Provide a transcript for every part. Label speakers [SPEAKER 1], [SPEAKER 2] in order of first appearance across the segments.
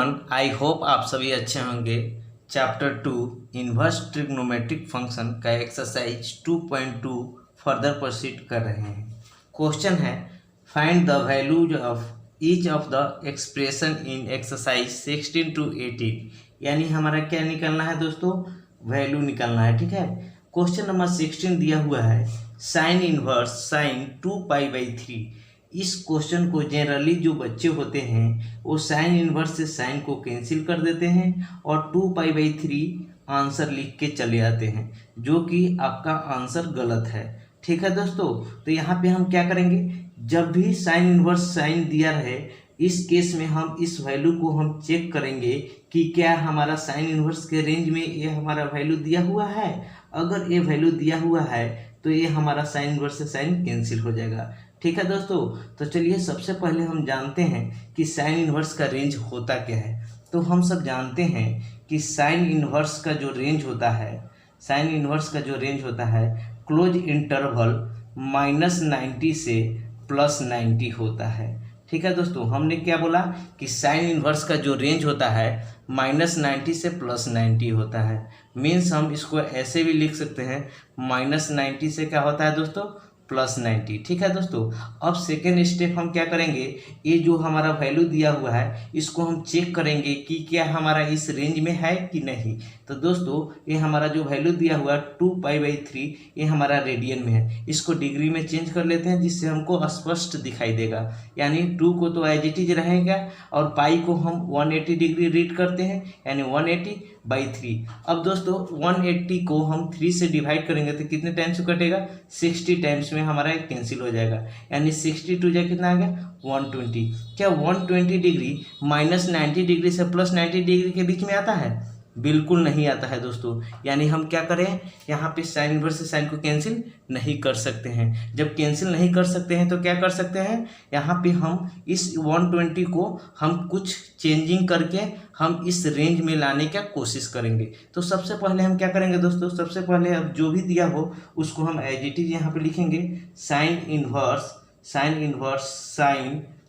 [SPEAKER 1] Everyone, I hope आप सभी अच्छे होंगे। चैप्टर 2 इन्वर्स ट्रिग्नोमेट्रिक फंक्शन का एक्सरसाइज 2.2 फर्दर प्रोसीड कर रहे हैं। क्वेश्चन है find the values of each of the expression in exercise 16 to 18। यानी हमारा क्या निकालना है दोस्तों, वैल्यू निकालना है। ठीक है, क्वेश्चन नंबर 16 दिया हुआ है साइन इनवर्स साइन 2π/3। इस क्वेश्चन को जनरली जो बच्चे होते हैं वो साइन इनवर्स से साइन को कैंसिल कर देते हैं और 2π/3 आंसर लिख के चले आते हैं, जो कि आपका आंसर गलत है। ठीक है दोस्तों, तो यहाँ पे हम क्या करेंगे, जब भी साइन इनवर्स साइन दिया रहे इस केस में हम इस वैल्यू को हम चेक करेंगे कि क्या हमारा साइन इनवर्स के रेंज में ये हमारा वैल्यू दिया हुआ है। अगर ये वैल्यू दिया हुआ है तो ये हमारा साइन इनवर्स से साइन कैंसिल हो जाएगा। ठीक है दोस्तों, तो चलिए सबसे पहले हम जानते हैं कि साइन इनवर्स का रेंज होता क्या है। तो हम सब जानते हैं कि साइन इनवर्स का जो रेंज होता है, साइन इनवर्स का जो रेंज होता है क्लोज इंटरवल -90 से +90 होता है। ठीक है दोस्तों, हमने क्या बोला कि साइन इनवर्स का जो रेंज होता है -90 से +90 होता है। मीन्स हम इसको ऐसे भी लिख सकते हैं, -90 से क्या होता है दोस्तों, +90। ठीक है दोस्तों, अब सेकेंड स्टेप हम क्या करेंगे, ये जो हमारा वैल्यू दिया हुआ है इसको हम चेक करेंगे कि क्या हमारा इस रेंज में है कि नहीं। तो दोस्तों ये हमारा जो वैल्यू दिया हुआ है 2π/3 ये हमारा रेडियन में है। इसको डिग्री में चेंज कर लेते हैं जिससे हमको स्पष्ट दिखाई देगा। यानी 2 को तो एज इट इज रहेगा और पाई को हम 180 डिग्री रीड करते हैं, यानी 180/3। अब दोस्तों 180 को हम 3 से डिवाइड करेंगे तो कितने टाइम्स कटेगा, 60 टाइम्स में हमारा कैंसिल हो जाएगा। यानी 62 जा कितना आ गया, 120। क्या 120 डिग्री -90 डिग्री से +90 डिग्री के बीच में आता है? बिल्कुल नहीं आता है दोस्तों। यानी हम क्या करें, यहाँ पे साइन इनवर्स से साइन को कैंसिल नहीं कर सकते हैं। जब कैंसिल नहीं कर सकते हैं तो क्या कर सकते हैं, यहाँ पे हम इस 120 को हम कुछ चेंजिंग करके हम इस रेंज में लाने का कोशिश करेंगे। तो सबसे पहले हम क्या करेंगे दोस्तों, सबसे पहले अब जो भी दिया हो उसको हम एज इट इज यहाँ पे लिखेंगे साइन इनवर्स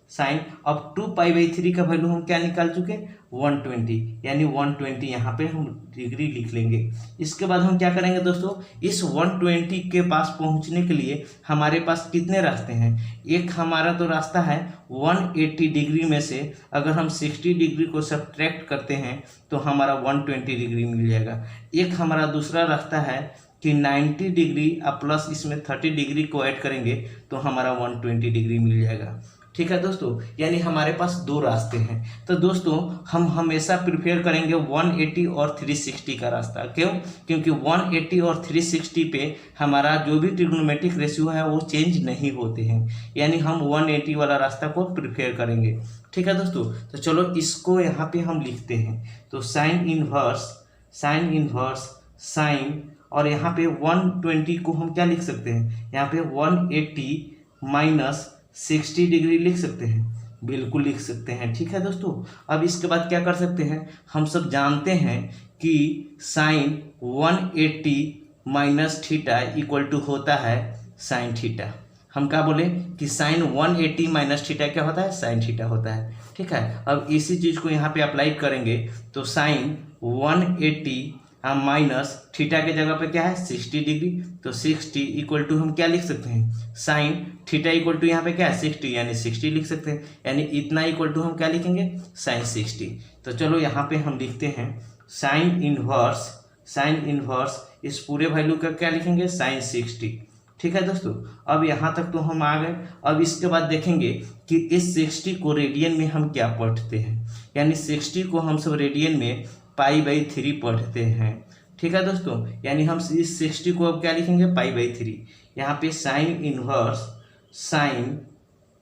[SPEAKER 1] साइन। अब 2π/3 का वैल्यू हम क्या निकाल चुके, 120। यानी 120 यहाँ पे हम डिग्री लिख लेंगे। इसके बाद हम क्या करेंगे दोस्तों, इस 120 के पास पहुँचने के लिए हमारे पास कितने रास्ते हैं। एक हमारा तो रास्ता है 180 डिग्री में से अगर हम 60 डिग्री को सब्ट्रैक्ट करते हैं तो हमारा 120 डिग्री मिल जाएगा। एक हमारा दूसरा रास्ता है कि 90 डिग्री और प्लस इसमें 30 डिग्री को ऐड करेंगे तो हमारा 120 डिग्री मिल जाएगा। ठीक है दोस्तों, यानी हमारे पास 2 रास्ते हैं। तो दोस्तों हम हमेशा प्रिफेयर करेंगे 180 और 360 का रास्ता। क्यों? क्योंकि 180 और 360 पे हमारा जो भी ट्रिग्नोमेट्रिक रेशियो है वो चेंज नहीं होते हैं। यानी हम 180 वाला रास्ता को प्रिफेयर करेंगे। ठीक है दोस्तों, तो चलो इसको यहाँ पे हम लिखते हैं। तो साइन इनवर्स साइन और यहाँ पे 120 को हम क्या लिख सकते हैं, यहाँ पे 180 -60 डिग्री लिख सकते हैं, बिल्कुल लिख सकते हैं। ठीक है दोस्तों, अब इसके बाद क्या कर सकते हैं, हम सब जानते हैं कि साइन 180 - थीटा इक्वल टू होता है साइन थीटा। हम क्या बोले कि साइन 180 - थीटा क्या होता है, साइन थीटा होता है। ठीक है, अब इसी चीज़ को यहाँ पे अप्लाई करेंगे तो साइन 180 माइनस थीटा के जगह पे क्या है 60 डिग्री। तो 60 इक्वल टू हम क्या लिख सकते हैं, साइन थीटा इक्वल टू यहाँ पे क्या है 60, यानी 60 लिख सकते हैं। यानी इतना इक्वल टू हम क्या लिखेंगे, साइन 60। तो चलो यहाँ पे हम लिखते हैं साइन इनवर्स इस पूरे वैल्यू का क्या लिखेंगे, साइन 60। ठीक है दोस्तों, अब यहाँ तक तो हम आ गए। अब इसके बाद देखेंगे कि इस 60 को रेडियन में हम क्या पढ़ते हैं। यानी 60 को हम सब रेडियन में π/3 पढ़ते हैं। ठीक है दोस्तों, यानी हम इस 60 को अब क्या लिखेंगे, π/3। यहाँ पे साइन इनवर्स साइन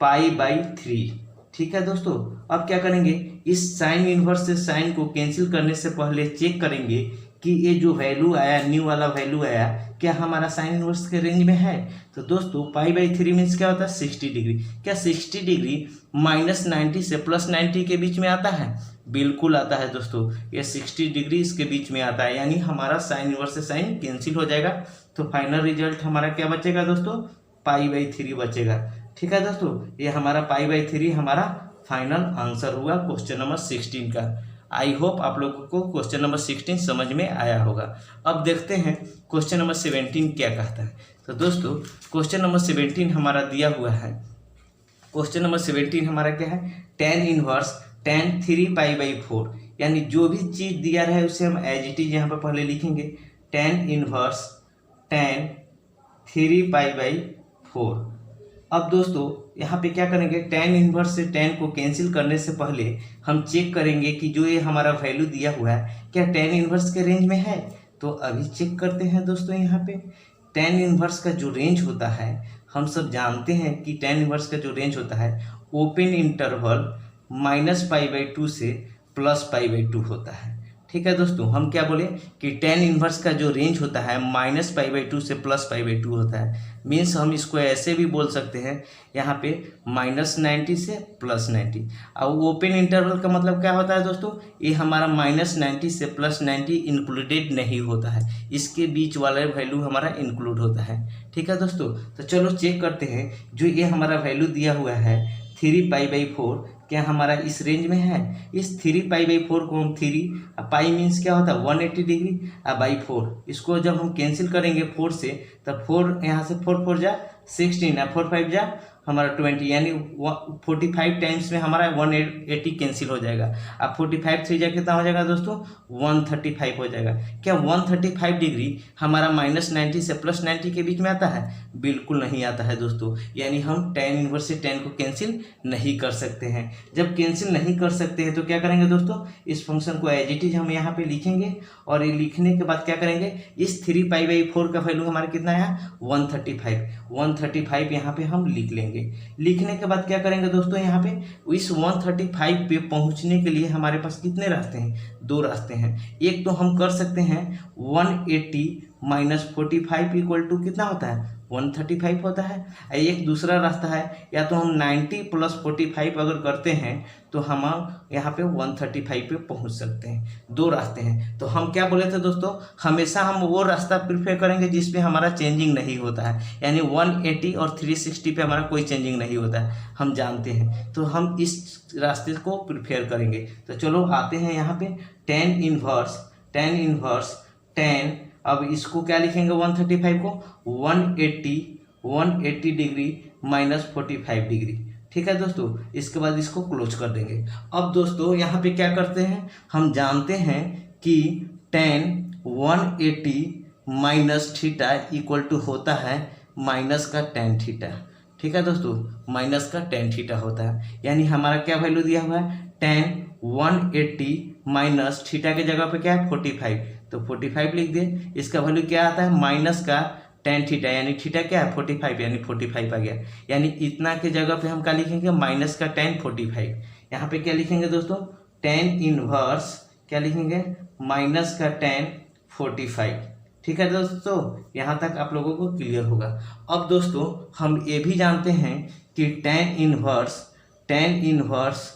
[SPEAKER 1] π/3। ठीक है दोस्तों, अब क्या करेंगे, इस साइन इनवर्स से साइन को कैंसिल करने से पहले चेक करेंगे कि ये जो वैल्यू आया, न्यू वाला वैल्यू आया, क्या हमारा साइन इनवर्स के रेंज में है। तो दोस्तों π/3 मीन्स क्या होता है, 60 डिग्री। क्या 60 डिग्री -90 से +90 के बीच में आता है, बिल्कुल आता है दोस्तों। ये 60 डिग्री इसके बीच में आता है, यानी हमारा साइन इनवर्स से साइन कैंसिल हो जाएगा। तो फाइनल रिजल्ट हमारा क्या बचेगा दोस्तों, π/3 बचेगा। ठीक है दोस्तों, ये हमारा π/3 हमारा फाइनल आंसर हुआ क्वेश्चन नंबर 16 का। आई होप आप लोगों को क्वेश्चन नंबर 16 समझ में आया होगा। अब देखते हैं क्वेश्चन नंबर 17 क्या कहता है। तो दोस्तों क्वेश्चन नंबर 17 हमारा दिया हुआ है। क्वेश्चन नंबर 17 हमारा क्या है, tan इनवर्स tan 3π/4, यानी जो भी चीज़ दिया रहा है उसे हम एज इट इज यहाँ पर पहले लिखेंगे, tan इनवर्स tan 3π/4। अब दोस्तों यहाँ पे क्या करेंगे, tan इनवर्स से tan को कैंसिल करने से पहले हम चेक करेंगे कि जो ये हमारा वैल्यू दिया हुआ है क्या tan इनवर्स के रेंज में है। तो अभी चेक करते हैं दोस्तों। यहाँ पे tan इनवर्स का जो रेंज होता है, हम सब जानते हैं कि tan इनवर्स का जो रेंज होता है ओपन इंटरवल -π/2 से +π/2 होता है। ठीक है दोस्तों, हम क्या बोले कि tan इनवर्स का जो रेंज होता है -π/2 से +π/2 होता है। मीन्स हम इसको ऐसे भी बोल सकते हैं यहाँ पे -90 से +90। अब ओपन इंटरवल का मतलब क्या होता है दोस्तों, ये हमारा -90 से +90 इंक्लूडेड नहीं होता है, इसके बीच वाला वैल्यू हमारा इंक्लूड होता है। ठीक है दोस्तों, तो चलो चेक करते हैं। जो ये हमारा वैल्यू दिया हुआ है 3π/4 क्या हमारा इस रेंज में है। इस 3π/4 को हम 3 पाई मीन्स क्या होता है 180 डिग्री बाई 4, इसको जब हम कैंसिल करेंगे 4 से, तब 4 यहाँ से 4 4 जा 16 4 5 जा हमारा 20, यानी 45 टाइम्स में हमारा 180 कैंसिल हो जाएगा। अब 45 3 जा कितना हो जाएगा दोस्तों 135 हो जाएगा। क्या 135 डिग्री हमारा -90 से +90 के बीच में आता है? बिल्कुल नहीं आता है दोस्तों, यानी हम tan इनवर्स से tan को कैंसिल नहीं कर सकते हैं। जब कैंसिल नहीं कर सकते हैं तो क्या करेंगे दोस्तों, इस फंक्शन को एज इट इज हम यहाँ पे लिखेंगे, और ये लिखने के बाद क्या करेंगे, इस 3π/4 का वैल्यू हमारा कितना आया 135 यहाँ पे हम लिख लेंगे। लिखने के बाद क्या करेंगे दोस्तों, यहाँ पे इस 135 पे पहुंचने के लिए हमारे पास कितने रास्ते हैं, 2 रास्ते हैं। एक तो हम कर सकते हैं 180 - 45 = कितना होता है 135 होता है। एक दूसरा रास्ता है, या तो हम 90 + 45 अगर करते हैं तो हम यहाँ पे 135 पे पहुँच सकते हैं। 2 रास्ते हैं। तो हम क्या बोले थे दोस्तों, हमेशा हम वो रास्ता प्रिफर करेंगे जिसमें हमारा चेंजिंग नहीं होता है, यानी 180 और 360 पे हमारा कोई चेंजिंग नहीं होता है, हम जानते हैं। तो हम इस रास्ते को प्रिफर करेंगे। तो चलो आते हैं यहाँ पे tan इनवर्स tan, अब इसको क्या लिखेंगे 135 को 180 डिग्री -45 डिग्री। ठीक है दोस्तों, इसके बाद इसको क्लोज कर देंगे। अब दोस्तों यहाँ पे क्या करते हैं, हम जानते हैं कि tan 180 - θ = होता है माइनस का tan θ। ठीक है दोस्तों, माइनस का tan θ होता है, यानी हमारा क्या वैल्यू दिया हुआ है tan 180 - θ के जगह पे क्या है 45, तो 45 लिख दे। इसका वैल्यू क्या आता है माइनस का tan θ, यानी थीटा क्या है 45, यानी 45 आ गया। यानी इतना के जगह पे हम क्या लिखेंगे माइनस का tan 45। यहाँ पे क्या लिखेंगे दोस्तों, tan इनवर्स क्या लिखेंगे माइनस का tan 45। ठीक है दोस्तों, यहाँ तक आप लोगों को क्लियर होगा। अब दोस्तों हम ये भी जानते हैं कि tan इनवर्स -x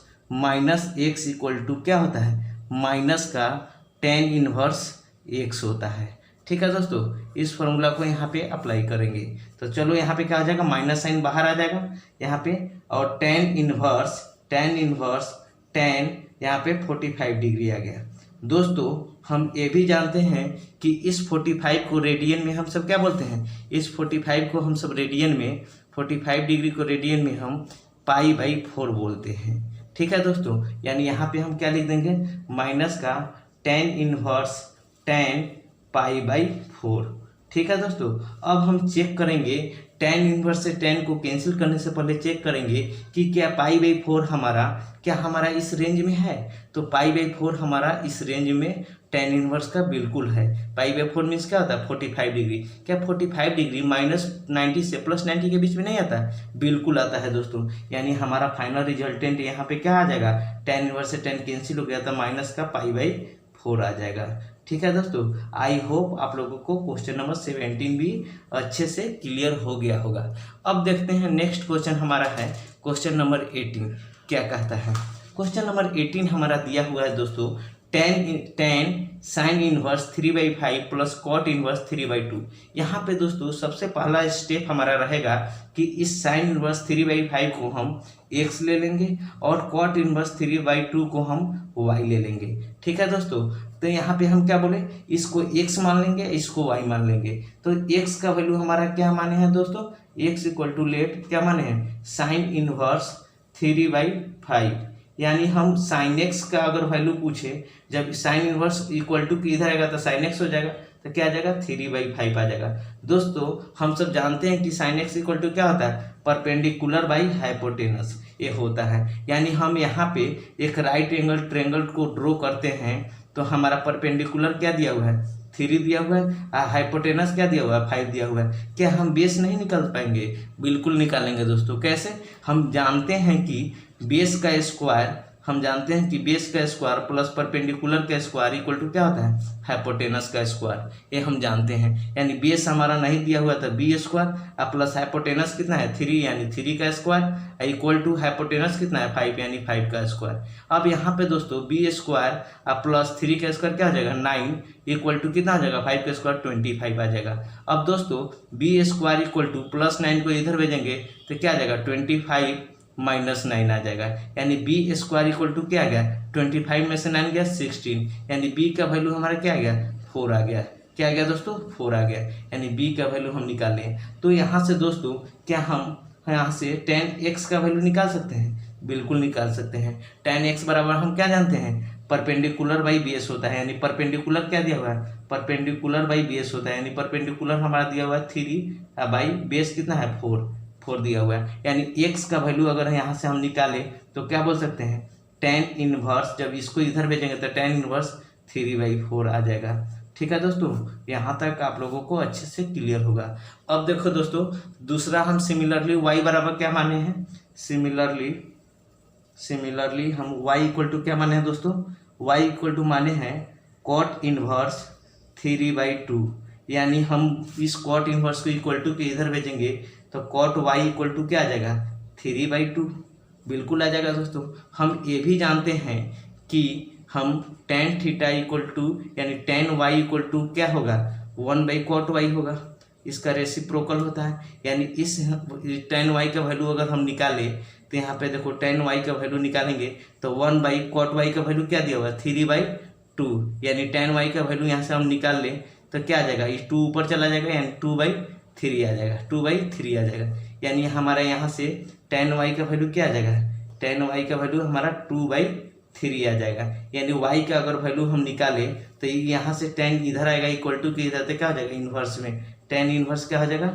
[SPEAKER 1] = क्या होता है माइनस का tan इनवर्स x होता है। ठीक है दोस्तों, इस फॉर्मूला को यहाँ पे अप्लाई करेंगे। तो चलो यहाँ पे क्या आ जाएगा, माइनस साइन बाहर आ जाएगा यहाँ पे, और tan इनवर्स यहाँ पे 45 डिग्री आ गया। दोस्तों हम ये भी जानते हैं कि इस 45 को रेडियन में हम सब क्या बोलते हैं, इस 45 को हम सब रेडियन में 45 डिग्री को रेडियन में हम π/4 बोलते हैं। ठीक है दोस्तों, यानी यहाँ पे हम क्या लिख देंगे माइनस का tan इनवर्स π/4। ठीक है दोस्तों, अब हम चेक करेंगे tan इनवर्स से tan को कैंसिल करने से पहले चेक करेंगे कि क्या π/4 हमारा इस रेंज में है। तो π/4 हमारा इस रेंज में tan इनवर्स का बिल्कुल है। π/4 मीन्स क्या होता है 45 डिग्री। क्या 45 डिग्री -90 से +90 के बीच में नहीं आता है? बिल्कुल आता है दोस्तों। यानी हमारा फाइनल रिजल्टेंट यहाँ पे क्या आ जाएगा, tan इनवर्स से tan कैंसिल हो गया था, माइनस का π/4 आ जाएगा। ठीक है दोस्तों, आई होप आप लोगों को क्वेश्चन नंबर 17 भी अच्छे से क्लियर हो गया होगा। अब देखते हैं नेक्स्ट क्वेश्चन हमारा है क्वेश्चन नंबर 18 क्या कहता है। क्वेश्चन नंबर 18 हमारा दिया हुआ है दोस्तों tan sine inverse 3/5 plus cot inverse 3/2। यहाँ पे दोस्तों सबसे पहला स्टेप हमारा रहेगा कि इस साइन इनवर्स 3/5 को हम x ले लेंगे और कॉट इनवर्स 3/2 को हम y ले लेंगे। ठीक है दोस्तों, तो यहाँ पे हम क्या बोले, इसको x मान लेंगे, इसको y मान लेंगे। तो x का वैल्यू हमारा क्या माने हैं दोस्तों, x इक्वल टू लेट क्या माने हैं, साइन इनवर्स 3/5। यानी हम साइन एक्स का अगर वैल्यू पूछे, जब साइन इनवर्स इक्वल टू इधर आएगा तो साइन एक्स हो जाएगा, तो क्या आ जाएगा 3/5 आ जाएगा। दोस्तों हम सब जानते हैं कि साइन एक्स इक्वल टू क्या होता है, परपेंडिकुलर बाई हाइपोटेनस ये होता है। यानी हम यहाँ पे एक राइट एंगल ट्रायंगल को ड्रॉ करते हैं तो हमारा परपेंडिकुलर क्या दिया हुआ है, 3 दिया हुआ है, हाइपोटेनस क्या दिया हुआ है, 5 दिया हुआ है। क्या हम बेस नहीं निकाल पाएंगे, बिल्कुल निकालेंगे दोस्तों। कैसे, हम जानते हैं कि बेस का स्क्वायर, हम जानते हैं कि बेस का स्क्वायर प्लस परपेंडिकुलर का स्क्वायर इक्वल टू क्या होता है, हाइपोटेनस का स्क्वायर, ये हम जानते हैं। यानी बेस हमारा नहीं दिया हुआ था बी स्क्वायर प्लस हाइपोटेनस कितना है 3 यानी 3 का स्क्वायर इक्वल टू हाइपोटेनस कितना है 5 यानी 5 का स्क्वायर। अब यहाँ पे दोस्तों बी स्क्वायर प्लस 3 का स्क्वायर क्या आ जाएगा 9 इक्वल टू कितना आ जाएगा 5 का स्क्वायर 25 आ जाएगा। अब दोस्तों B square equal to plus 9 को इधर भेजेंगे तो क्या आ जाएगा 25 माइनस 9 आ जाएगा। यानी बी स्क्वायर इक्वल टू क्या आ गया, 25 में से 9 गया 16, यानी बी का वैल्यू हमारा क्या आ गया 4 आ गया। क्या आ गया दोस्तों 4 आ गया, यानी बी का वैल्यू हम निकाले हैं। तो यहाँ से दोस्तों क्या हम यहाँ से tan x का वैल्यू निकाल सकते हैं, बिल्कुल निकाल सकते हैं। tan x बराबर हम क्या जानते हैं, परपेंडिकुलर बाई बेस होता है। यानी परपेंडिकुलर क्या दिया हुआ है, परपेंडिकुलर बाई बेस होता है। यानी परपेंडिकुलर हमारा दिया हुआ है 3 बाई बेस कितना है 4 दिया हुआ है। यानी x का वैल्यू अगर यहाँ से हम निकाले तो क्या बोल सकते हैं, tan इनवर्स, जब इसको इधर भेजेंगे तो tan इनवर्स 3/4 आ जाएगा। ठीक है दोस्तों, यहाँ तक आप लोगों को अच्छे से क्लियर होगा। अब देखो दोस्तों दूसरा हम सिमिलरली y बराबर क्या माने हैं, सिमिलरली हम y इक्वल टू क्या माने हैं दोस्तों, y इक्वल टू माने हैं कॉट इनवर्स 3/2। यानी हम इस कॉट इनवर्स को इक्वल टू के इधर भेजेंगे तो कॉट y इक्वल टू क्या आ जाएगा 3/2, बिल्कुल आ जाएगा दोस्तों। हम ये भी जानते हैं कि हम tan थीटा इक्वल टू यानी tan y इक्वल टू क्या होगा 1/cot y होगा, इसका रेसिप्रोकल होता है। यानी इस tan y का वैल्यू अगर हम निकाले तो यहाँ पे देखो tan y का वैल्यू निकालेंगे तो 1/cot y का वैल्यू क्या दिया हुआ 3/2। यानी tan y का वैल्यू यहाँ से हम निकाल लें तो क्या आ जाएगा, इस 2 ऊपर चला जाएगा यानी 2/3 आ जाएगा, 2/3 आ जाएगा। यानी हमारा यहाँ से tan y का वैल्यू क्या आ जाएगा, tan y का वैल्यू हमारा 2/3 आ जाएगा। यानी y का अगर वैल्यू हम निकाले तो यहाँ से tan इधर आएगा इक्वल टू के इधर से क्या हो जाएगा इन्वर्स में, tan इन्वर्स क्या हो जाएगा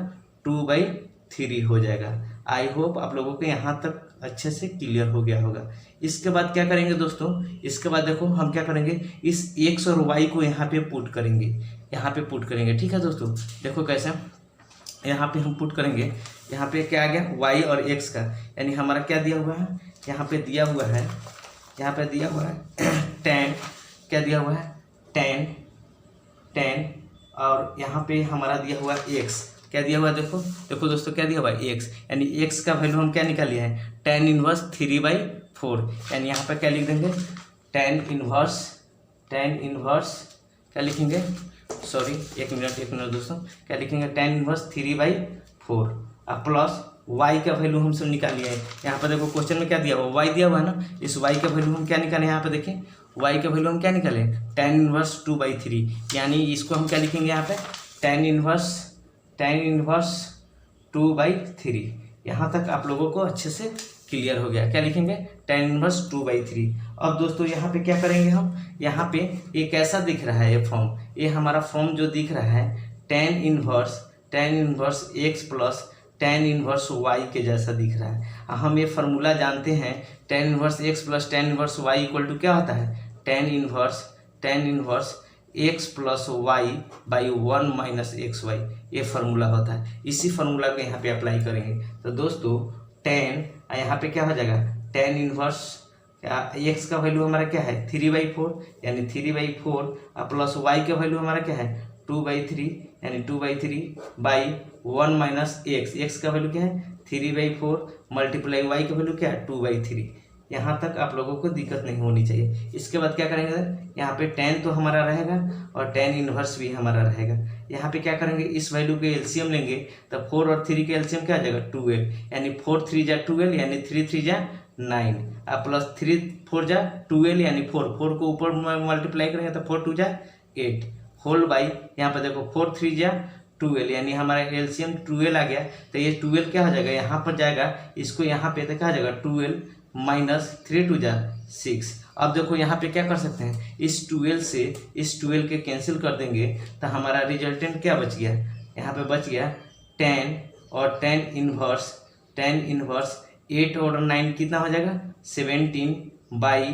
[SPEAKER 1] 2/3 हो जाएगा। आई होप आप लोगों को यहाँ तक अच्छे से क्लियर हो गया होगा। इसके बाद क्या करेंगे दोस्तों, इसके बाद देखो हम क्या करेंगे, इस x और y को यहाँ पे पुट करेंगे, यहाँ पे पुट करेंगे। ठीक है दोस्तों, देखो कैसे यहाँ पे हम पुट करेंगे। यहाँ पे क्या आ गया y और x का, यानी हमारा क्या दिया हुआ है, यहाँ पे दिया हुआ है, यहाँ पे दिया हुआ है tan, क्या दिया हुआ है tan और यहाँ पे हमारा दिया हुआ है x, क्या दिया हुआ है देखो दोस्तों क्या दिया हुआ है x। यानी x का वैल्यू हम क्या निकाले हैं tan इनवर्स 3/4। यानी यहाँ पे क्या लिख देंगे tan इनवर्स क्या लिखेंगे, सॉरी एक मिनट दोस्तों, क्या लिखेंगे tan इनवर्स 3/4 प्लस y का वैल्यू हम सब निकाल लिया है। यहाँ पर देखो क्वेश्चन में क्या दिया हुआ y दिया हुआ है ना, इस y का वैल्यू हम क्या निकाले, यहाँ पे देखें y का वैल्यू हम क्या निकाले tan इनवर्स 2/3। यानी इसको हम क्या लिखेंगे यहाँ पे tan इनवर्स 2/3। यहाँ तक आप लोगों को अच्छे से क्लियर हो गया। क्या लिखेंगे tan इनवर्स 2/3। अब दोस्तों यहाँ पे क्या करेंगे हम, यहाँ पे ये कैसा दिख रहा है ये फॉर्म, ये हमारा फॉर्म जो दिख रहा है tan inverse x plus tan inverse y के जैसा दिख रहा है। हम ये फार्मूला जानते हैं tan inverse x plus tan inverse y equal to क्या होता है tan inverse x plus y by 1 minus xy, ये फार्मूला होता है। इसी फार्मूला को यहाँ पे अप्लाई करेंगे तो दोस्तों tan यहाँ पे क्या हो जाएगा tan इनवर्स x का वैल्यू हमारा क्या है 3/4, यानी 3/4 प्लस y का वैल्यू हमारा क्या है 2/3, यानी 2/3 बाई 1 माइनस x का वैल्यू क्या है 3/4 मल्टीप्लाई y का वैल्यू क्या है 2/3। यहाँ तक आप लोगों को दिक्कत नहीं होनी चाहिए। इसके बाद क्या करेंगे, यहाँ पे tan तो हमारा रहेगा और tan इनवर्स भी हमारा रहेगा। यहाँ पे क्या करेंगे, इस वैल्यू के एलसीएम लेंगे, तो 4 और 3 के एलसीएम क्या आ जाएगा 12, यानी 4 3 जा 12, यानी 3 3 जा 9, अब प्लस 3 4 जा 12, यानी 4 को ऊपर मल्टीप्लाई करेंगे तो 4 2 जा 8 होल बाई, यहाँ पर देखो 4 3 जा 12, यानी हमारा एलसीएम 12 आ गया। तो ये 12 क्या हो जाएगा, यहाँ पर जाएगा, इसको यहाँ पे तो क्या हो जाएगा 12 माइनस 3 2 जा 6। अब देखो यहाँ पे क्या कर सकते हैं, इस 12 से इस 12 के कैंसिल कर देंगे तो हमारा रिजल्टेंट क्या बच गया, यहाँ पे बच गया 10 और tan इनवर्स 8 और 9 कितना हो जाएगा 17 बाई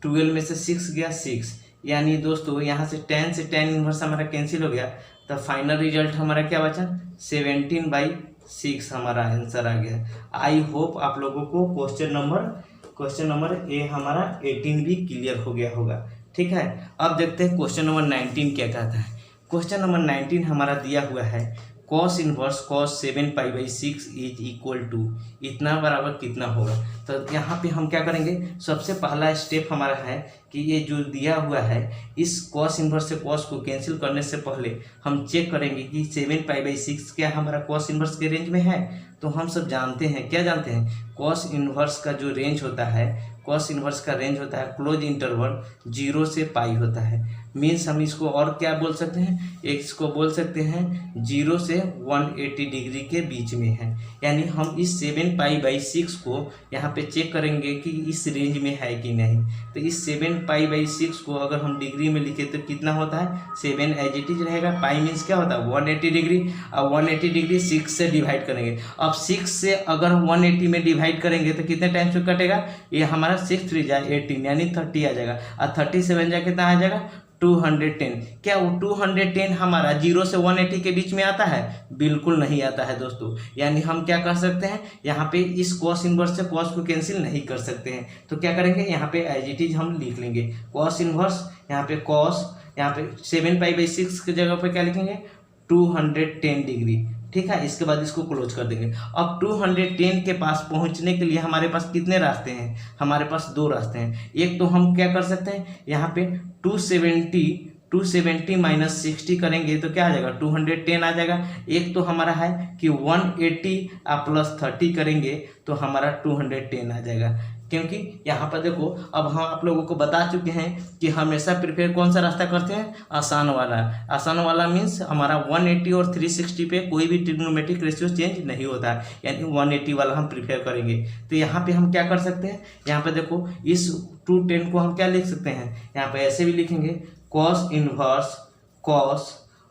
[SPEAKER 1] 12 में से 6 गया 6, यानी दोस्तों यहाँ से tan इनवर्स हमारा कैंसिल हो गया, तो फाइनल रिजल्ट हमारा क्या बचा 17/6 हमारा आंसर आ गया। आई होप आप लोगों को क्वेश्चन नंबर ए हमारा 18 भी क्लियर हो गया होगा। ठीक है, अब देखते हैं क्वेश्चन नंबर 19 क्या कहता है। क्वेश्चन नंबर 19 हमारा दिया हुआ है cos inverse cos 7π/6 is equal to इतना बराबर कितना होगा। तो यहाँ पे हम क्या करेंगे, सबसे पहला स्टेप हमारा है कि ये जो दिया हुआ है इस cos इनवर्स से cos को कैंसिल करने से पहले हम चेक करेंगे कि 7π/6 क्या हमारा cos इनवर्स के रेंज में है। तो हम सब जानते हैं, क्या जानते हैं, cos इनवर्स का जो रेंज होता है, cos इनवर्स का रेंज होता है क्लोज इंटरवल 0 से पाई होता है। मीन्स हम इसको और क्या बोल सकते हैं, इसको बोल सकते हैं 0 से 180 डिग्री के बीच में है। यानी हम इस 7π/6 को यहाँ पे चेक करेंगे कि इस रेंज में है कि नहीं। तो इस 7π/6 को अगर हम डिग्री में लिखे तो कितना होता है 7 एज इट इज रहेगा, पाई मीन्स क्या होता है 180 डिग्री। अब 180 डिग्री 6 से डिवाइड करेंगे। अब 6 से अगर 180 में डिवाइड करेंगे तो कितने टाइम से कटेगा, ये हमारा 6 3 जा 18 यानी 30 आ जाएगा, और 37 जा कितना आ जाएगा 210। क्या वो 210 हमारा 0 से 180 के बीच में आता है, बिल्कुल नहीं आता है दोस्तों। यानी हम क्या कर सकते हैं, यहाँ पे इस cos इनवर्स से cos को कैंसिल नहीं कर सकते हैं। तो क्या करेंगे, यहाँ पे एज इट इज हम लिख लेंगे cos इनवर्स, यहाँ पे cos, यहाँ पे 7π/6 की जगह पे क्या लिखेंगे 210 डिग्री। ठीक है, इसके बाद इसको क्लोज कर देंगे। अब 210 के पास पहुंचने के लिए हमारे पास कितने रास्ते हैं, हमारे पास 2 रास्ते हैं। एक तो हम क्या कर सकते हैं, यहाँ पे 270 माइनस 60 करेंगे तो क्या आ जाएगा 210 आ जाएगा। एक तो हमारा है कि 180 प्लस 30 करेंगे तो हमारा 210 आ जाएगा। क्योंकि यहाँ पर देखो, अब हम आप लोगों को बता चुके हैं कि हमेशा प्रिफेयर कौन सा रास्ता करते हैं, आसान वाला। आसान वाला मीन्स हमारा 180 और 360 पे कोई भी ट्रिग्नोमेट्रिक रेशियो चेंज नहीं होता है, यानी 180 वाला हम प्रिफेयर करेंगे। तो यहाँ पे हम क्या कर सकते हैं, यहाँ पे देखो इस 210 को हम क्या लिख सकते हैं, यहाँ पे ऐसे भी लिखेंगे cos इनवर्स cos,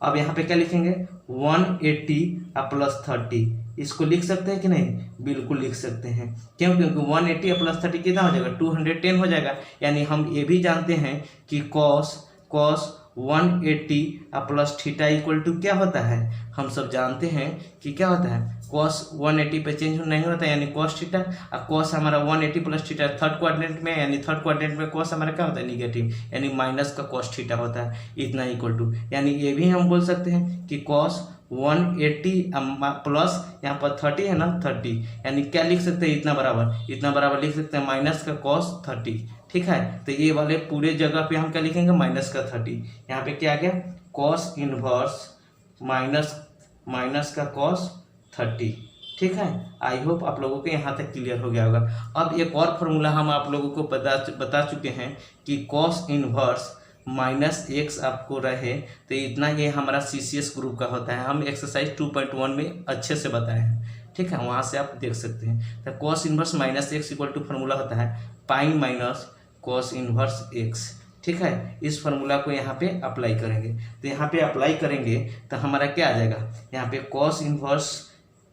[SPEAKER 1] अब यहाँ पे क्या लिखेंगे 180 प्लस 30, इसको लिख सकते हैं कि नहीं, बिल्कुल लिख सकते हैं। क्यों, क्योंकि 180 प्लस 30 कितना हो जाएगा 210 हो जाएगा। यानी हम ये भी जानते हैं कि cos 180 plus theta equal to क्या होता है, हम सब जानते हैं कि क्या होता है cos 180 पे चेंज नहीं होता है, यानी cos थीटा। और cos हमारा 180 प्लस थीटा थर्ड क्वाड्रेंट में, यानी थर्ड क्वाड्रेंट में cos हमारा क्या होता है निगेटिव, यानी माइनस का cos थीटा होता है, इतना इक्वल टू। यानी ये भी हम बोल सकते हैं कि cos 180 प्लस यहाँ पर 30 है ना 30, यानी क्या लिख सकते हैं इतना बराबर लिख सकते हैं माइनस का cos 30। ठीक है, तो ये वाले पूरे जगह पे हम क्या लिखेंगे माइनस का 30। यहाँ पे क्या आ गया cos इनवर्स माइनस का cos 30। ठीक है, आई होप आप लोगों को यहाँ तक क्लियर हो गया होगा। अब एक और फॉर्मूला हम आप लोगों को बता चुके हैं कि cos इनवर्स -x आपको रहे तो इतना, ये हमारा CCS ग्रुप का होता है, हम एक्सरसाइज 2.1 में अच्छे से बताए हैं। ठीक है, वहाँ से आप देख सकते हैं। तो cos inverse -x equal to formula होता है pi minus cos inverse x। ठीक है, इस फार्मूला को यहाँ पे अप्लाई करेंगे, तो यहाँ पे अप्लाई करेंगे तो हमारा क्या आ जाएगा, यहाँ पे cos इनवर्स,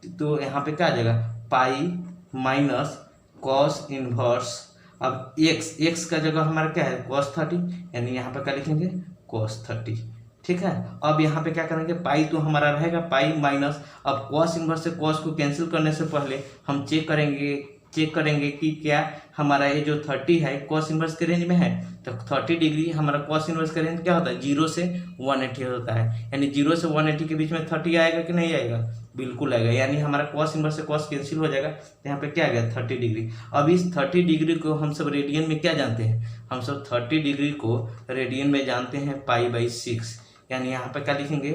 [SPEAKER 1] तो यहाँ पे क्या आ जाएगा पाई माइनस cos इनवर्स, अब x का जगह हमारा क्या है cos 30, यानी यहाँ पे क्या लिखेंगे cos 30। ठीक है, अब यहाँ पे क्या करेंगे, पाई तो हमारा रहेगा पाई माइनस, अब cos इनवर्स से cos को कैंसिल करने से पहले हम चेक करेंगे चेक करेंगे कि क्या हमारा ये जो 30 है कॉस इनवर्स के रेंज में है। तो 30 डिग्री हमारा कॉस इनवर्स का रेंज क्या होता है, 0 से 180 होता है, यानी 0 से 180 के बीच में 30 आएगा कि नहीं आएगा, बिल्कुल आएगा, यानी हमारा कॉस इनवर्स से कॉस कैंसिल हो जाएगा। तो यहाँ पे क्या आ गया 30 डिग्री। अब इस 30 डिग्री को हम सब रेडियन में क्या जानते हैं, हम सब 30 डिग्री को रेडियन में जानते हैं π/6, यानी यहाँ पे क्या लिखेंगे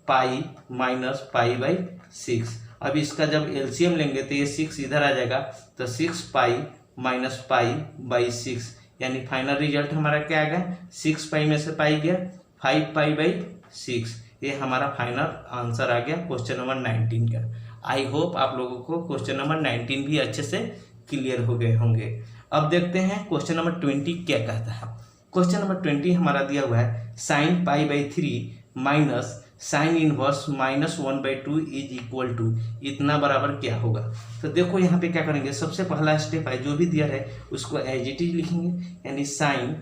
[SPEAKER 1] पाई माइनस π/6। अब इसका जब एलसीएम लेंगे तो ये 6 इधर आ जाएगा, तो 6π माइनस π/6, यानी फाइनल रिजल्ट हमारा क्या आएगा, 6π में से पाई गया 5π/6। ये हमारा फाइनल आंसर आ गया क्वेश्चन नंबर 19 का। आई होप आप लोगों को क्वेश्चन नंबर 19 भी अच्छे से क्लियर हो गए होंगे। अब देखते हैं क्वेश्चन नंबर 20 क्या कहता है। क्वेश्चन नंबर 20 हमारा दिया हुआ है sin π/3 minus sine inverse -1/2 is equal to इतना बराबर क्या होगा। तो देखो यहाँ पे क्या करेंगे, सबसे पहला स्टेप है जो भी दिया है उसको एज इट इज लिखेंगे, यानी साइन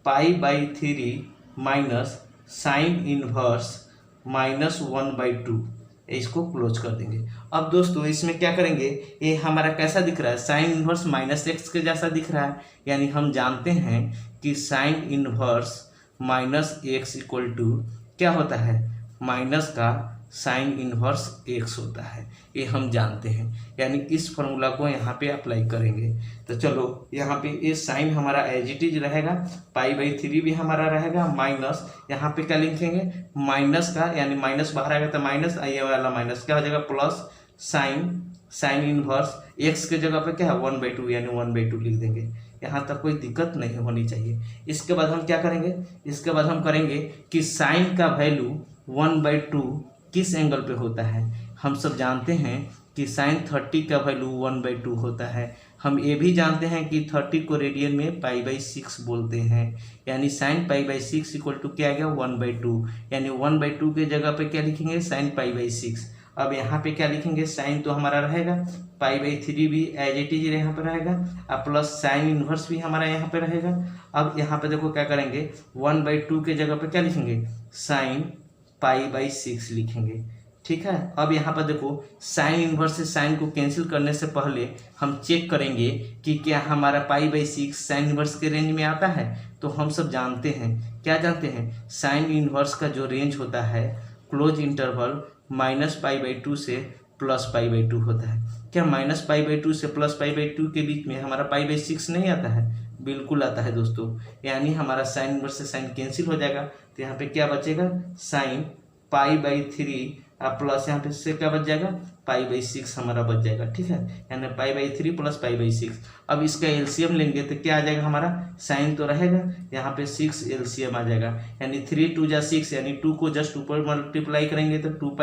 [SPEAKER 1] π/3 माइनस साइन इनवर्स -1/2, इसको क्लोज कर देंगे। अब दोस्तों इसमें क्या करेंगे, ये हमारा कैसा दिख रहा है, साइन इनवर्स -x के जैसा दिख रहा है, यानी हम जानते हैं कि sine inverse -x equal to क्या होता है, माइनस का साइन इनवर्स x होता है, ये हम जानते हैं, यानी इस फॉर्मूला को यहाँ पे अप्लाई करेंगे। तो चलो यहाँ पे ये साइन हमारा एज इट इज रहेगा, π/3 भी हमारा रहेगा, माइनस यहाँ पे क्या लिखेंगे माइनस का, यानी माइनस बाहर आएगा तो माइनस, ये वाला माइनस क्या हो जाएगा प्लस साइन इनवर्स x के जगह पे क्या है 1/2, यानी 1/2 लिख देंगे। यहाँ तक कोई दिक्कत नहीं होनी चाहिए। इसके बाद हम क्या करेंगे, इसके बाद हम करेंगे कि साइन का वैल्यू 1/2 किस एंगल पे होता है। हम सब जानते हैं कि साइन 30 का वैल्यू 1/2 होता है। हम ये भी जानते हैं कि 30 को रेडियन में π/6 बोलते हैं, यानी साइन π/6 इक्वल टू क्या आ गया 1/2, यानी 1/2 के जगह पे क्या लिखेंगे साइन π/6। अब यहाँ पे क्या लिखेंगे, साइन तो हमारा रहेगा, π/3 भी एज इट इज यहाँ पे रहेगा, अब प्लस साइन इनवर्स भी हमारा यहाँ पे रहेगा। अब यहाँ पे देखो क्या करेंगे, 1/2 के जगह पे क्या लिखेंगे साइन π/6 लिखेंगे, ठीक है। अब यहाँ पर देखो साइन इनवर्स से साइन को कैंसिल करने से पहले हम चेक करेंगे कि क्या हमारा π/6 साइन इनवर्स के रेंज में आता है। तो हम सब जानते हैं, क्या जानते हैं, साइन इनवर्स का जो रेंज होता है क्लोज इंटरवल -π/2 से +π/2 होता है। क्या -π/2 से +π/2 के बीच में हमारा π/6 नहीं आता है, बिल्कुल आता है दोस्तों, यानी हमारा साइन इनवर्स से साइन कैंसिल हो जाएगा। तो यहाँ पे क्या बचेगा साइन π/3 अब प्लस यहाँ पे से क्या बच जाएगा π/6 हमारा बच जाएगा, ठीक है, यानी π/3 + π/6। अब इसका एलसीएम लेंगे तो क्या आ जाएगा, हमारा साइन तो रहेगा, यहाँ पे 6 एलसीएम आ जाएगा, यानी 3 2 जा 6, यानी 2 को जस्ट ऊपर मल्टीप्लाई करेंगे तो 2π,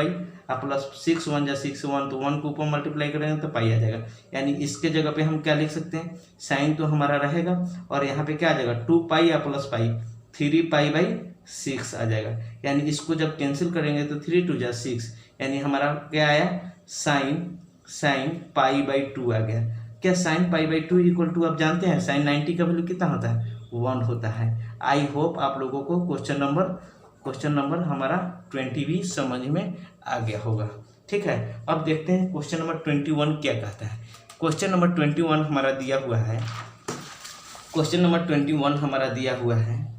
[SPEAKER 1] अब प्लस 6 1 जा 6 1, तो 1 को ऊपर मल्टीप्लाई करेंगे तो पाई आ जाएगा। यानी इसके जगह पे हम क्या लिख सकते हैं, साइन तो हमारा रहेगा और यहाँ पे क्या आ जाएगा 2π या प्लस पाई 3π/6 आ जाएगा, यानी इसको जब कैंसिल करेंगे तो 3 2 जा 6, यानी हमारा क्या आया साइन π/2 आ गया। क्या साइन π/2 इक्वल टू आप जानते हैं साइन 90 का वैल्यू कितना होता है 1 होता है। आई होप आप लोगों को क्वेश्चन नंबर हमारा 20 भी समझ में आ गया होगा, ठीक है। अब देखते हैं क्वेश्चन नंबर 21 क्या कहता है। क्वेश्चन नंबर 21 हमारा दिया हुआ है, क्वेश्चन नंबर 21 हमारा दिया हुआ है,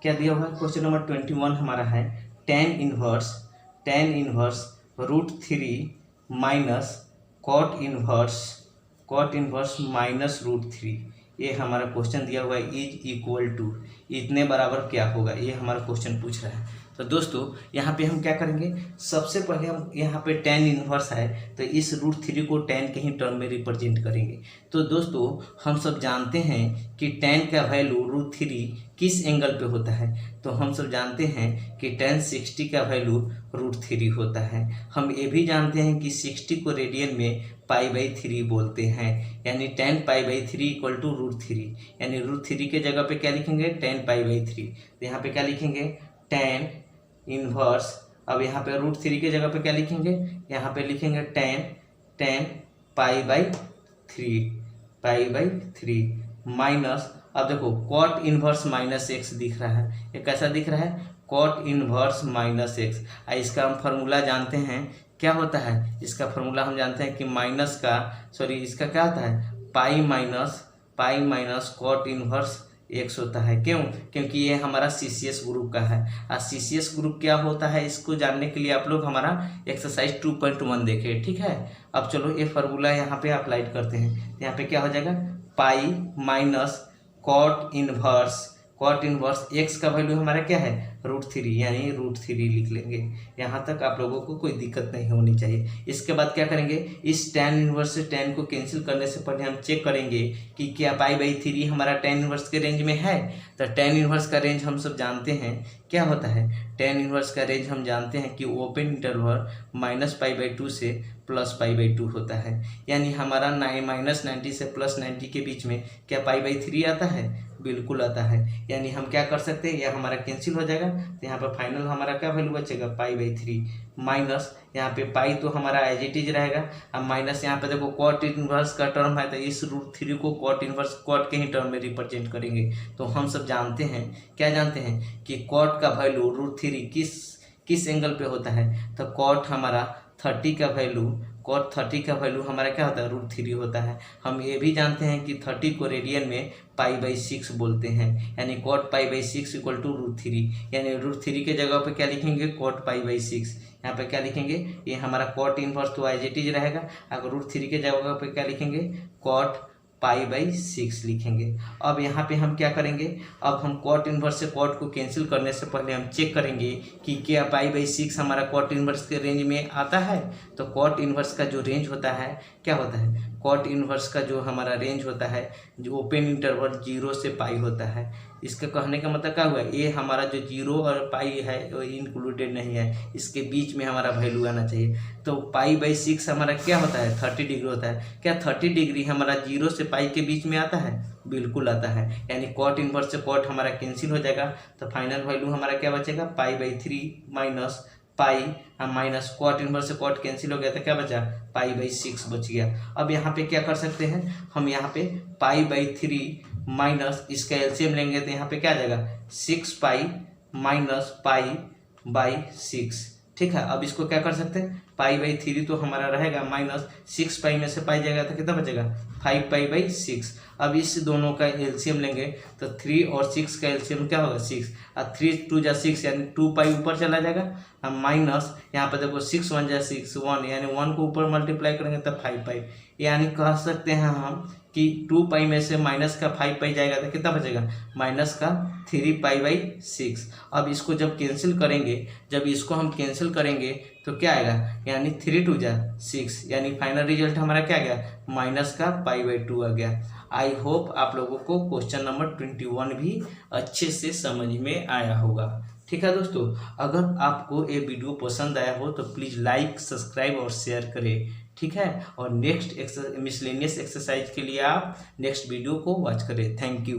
[SPEAKER 1] क्या दिया हुआ है, क्वेश्चन नंबर 21 हमारा है tan inverse √3 minus cot inverse minus √3, ये हमारा क्वेश्चन दिया हुआ है, इज इक्वल टू इतने बराबर क्या होगा, ये हमारा क्वेश्चन पूछ रहा है। तो दोस्तों यहाँ पे हम क्या करेंगे, सबसे पहले हम यहाँ पे tan इनवर्स है तो इस √3 को tan के ही टर्म में रिप्रेजेंट करेंगे। तो दोस्तों हम सब जानते हैं कि tan का वैल्यू √3 किस एंगल पे होता है, तो हम सब जानते हैं कि tan 60 का वैल्यू √3 होता है। हम ये भी जानते हैं कि 60 को रेडियन में π/3 बोलते हैं, यानी tan π/3 इक्वल टू √3, यानी √3 के जगह पे क्या लिखेंगे tan π/3, तो यहाँ पे क्या लिखेंगे tan इनवर्स, अब यहाँ पे √3 के जगह पे क्या लिखेंगे, यहाँ पे लिखेंगे tan π/3 माइनस, अब देखो cot इनवर्स -x दिख रहा है, ये कैसा दिख रहा है cot इनवर्स -x। इसका हम फार्मूला जानते हैं क्या होता है, इसका फॉर्मूला हम जानते हैं कि माइनस का इसका क्या होता है, pi minus cot inverse x होता है। क्यों? क्योंकि ये हमारा सीसीएस ग्रुप का है। और सीसीएस ग्रुप क्या होता है, इसको जानने के लिए आप लोग हमारा एक्सरसाइज 2.1 देखें, ठीक है। अब चलो ये फार्मूला यहाँ पे अप्लाई करते हैं। यहाँ पे क्या हो जाएगा, pi minus cot inverse x का वैल्यू हमारा क्या है, √3, यानी √3 लिख लेंगे। यहाँ तक आप लोगों को कोई दिक्कत नहीं होनी चाहिए। इसके बाद क्या करेंगे, इस tan इनवर्स से tan को कैंसिल करने से पहले हम चेक करेंगे कि क्या π/3 हमारा tan इनवर्स के रेंज में है। तो tan इनवर्स का रेंज हम सब जानते हैं क्या होता है, tan इनवर्स का रेंज हम जानते हैं कि ओपन इंटरवल -π/2 से +π/2 होता है। यानी हमारा -90 से +90 के बीच में क्या π/3 आता है, बिल्कुल आता है। यानी हम क्या कर सकते हैं, यह हमारा कैंसिल हो जाएगा। तो यहाँ पर फाइनल हमारा क्या वैल्यू बचेगा, π/3 माइनस यहाँ पे पाई तो हमारा एज इट इज रहेगा। अब माइनस यहाँ पे देखो कॉट इनवर्स का टर्म है, तो इस √3 को कॉट इनवर्स कॉट के ही टर्म में रिप्रेजेंट करेंगे। तो हम सब जानते हैं, क्या जानते हैं कि कॉट का वैल्यू √3 किस एंगल पे होता है। तो कॉट हमारा 30 का वैल्यू हमारा क्या होता है, √3 होता है। हम ये भी जानते हैं कि 30 को रेडियन में π/6 बोलते हैं। यानी cot π/6 = √3, यानी √3 के जगह पे क्या लिखेंगे, cot π/6। यहाँ पे क्या लिखेंगे, ये हमारा कॉट इनवर्स तो एज इट इज रहेगा। अगर √3 के जगह पे क्या लिखेंगे, cot π/6 लिखेंगे। अब यहाँ पे हम क्या करेंगे, अब हम कॉट इनवर्स से कॉट को कैंसिल करने से पहले हम चेक करेंगे कि क्या π/6 हमारा कॉट इनवर्स के रेंज में आता है। तो कॉट इनवर्स का जो रेंज होता है, क्या होता है, कॉट इनवर्स का जो हमारा रेंज होता है, जो ओपन इंटरवल 0 से पाई होता है। इसके कहने का मतलब क्या हुआ, ये हमारा जो 0 और पाई है वो इंक्लूडेड नहीं है, इसके बीच में हमारा वैल्यू आना चाहिए। तो π/6 हमारा क्या होता है, 30 डिग्री होता है। क्या 30 डिग्री हमारा 0 से पाई के बीच में आता है, बिल्कुल आता है। यानी कॉट इनवर्स से कॉट हमारा कैंसिल हो जाएगा। तो फाइनल वैल्यू हमारा क्या बचेगा, π/3 minus pi, minus cot inverse से कॉट कैंसिल हो गया, तो क्या बचा, π/6 बच गया। अब यहाँ पे क्या कर सकते हैं, हम यहाँ पे π/3 माइनस इसका एलसीएम लेंगे, तो यहाँ पे क्या आ जाएगा, 6π माइनस π/6, ठीक है। अब इसको क्या कर सकते हैं, π/3 तो हमारा रहेगा माइनस 6π में से पाई जाएगा, तो कितना बचेगा, 5π/6। अब इस दोनों का एलसीएम लेंगे तो 3 और 6 का एलसीएम क्या होगा, 6, और 3 2 जा 6 यानी 2π ऊपर चला जाएगा। हम माइनस यहाँ पे देखो 6 1 जा 6 1, यानी 1 को ऊपर मल्टीप्लाई करेंगे तो 5π। यानी कह सकते हैं हम कि 2π में से माइनस का 5π जाएगा तो कितना बचेगा, माइनस का 3π/6। अब इसको जब कैंसिल करेंगे, जब इसको हम कैंसिल करेंगे तो क्या आएगा, यानी 3 2 जा 6, यानी फाइनल रिजल्ट हमारा क्या आ गया, माइनस का π/2 आ गया। आई होप आप लोगों को क्वेश्चन नंबर 21 भी अच्छे से समझ में आया होगा। ठीक है दोस्तों, अगर आपको ये वीडियो पसंद आया हो तो प्लीज़ लाइक, सब्सक्राइब और शेयर करें, ठीक है। और नेक्स्ट मिसलेनियस एक्सरसाइज के लिए आप नेक्स्ट वीडियो को वॉच करें। Thank you.